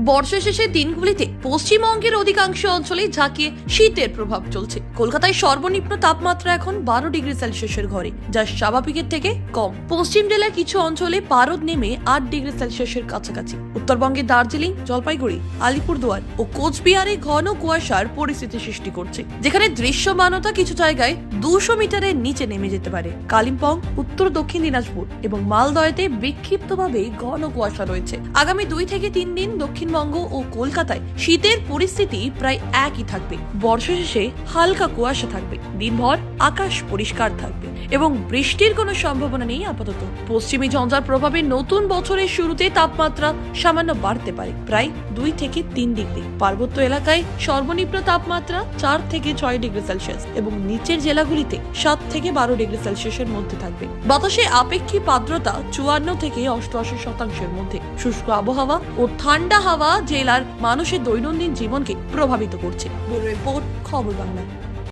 বর্ষা শেষের দিনগুলিতে পশ্চিমবঙ্গের অধিকাংশ অঞ্চলে ঝাঁকিয়ে শীতের প্রভাব চলছে। কলকাতায় সর্বনিম্ন তাপমাত্রা এখন 12 ডিগ্রি সেলসিয়াসের ঘরে, যা স্বাভাবিকের থেকে কম। পশ্চিম জেলার কিছু অঞ্চলে পারদ নেমে 8 ডিগ্রি সেলসিয়াসের কাছাকাছি। উত্তরবঙ্গের দার্জিলিং, জলপাইগুড়ি, আলিপুরদুয়ার ও কোচবিহারে ঘন কুয়াশার পরিস্থিতি সৃষ্টি করছে, যেখানে দৃশ্যমানতা কিছু জায়গায় 200 মিটারের নিচে নেমে যেতে পারে। কালিম্পং, উত্তর দক্ষিণ দিনাজপুর এবং মালদহেতে বিক্ষিপ্তভাবে ঘন কুয়াশা রয়েছে। আগামী 2 থেকে 3 দিন দক্ষিণবঙ্গ ও কলকাতায় শীতের পরিস্থিতি প্রায় একই থাকবে। বর্ষা শেষে হালকা কুয়াশা থাকবে, দিনভর আকাশ পরিষ্কার থাকবে এবং বৃষ্টির কোনো সম্ভাবনা নেই আপাতত। পশ্চিমী ঝঞ্ঝার প্রভাবে নতুন বছরের শুরুতে তাপমাত্রা সামান্য বাড়তে পারে, প্রায় 2 থেকে 3 ডিগ্রি। পার্বত্য এলাকায় সর্বনিম্ন তাপমাত্রা 4 থেকে 6 ডিগ্রি সেলসিয়াস এবং নিচের জেলাগুলিতে 7 থেকে 12 ডিগ্রি সেলসিয়াসের মধ্যে থাকবে। বাতাসে আপেক্ষিক আর্দ্রতা 54 থেকে 88% মধ্যে। শুষ্ক আবহাওয়া ও ঠান্ডা হাওয়া জেলার মানুষের দৈনন্দিন জীবনকে প্রভাবিত করছে। ব্যুরো রিপোর্ট, খবর বাংলা।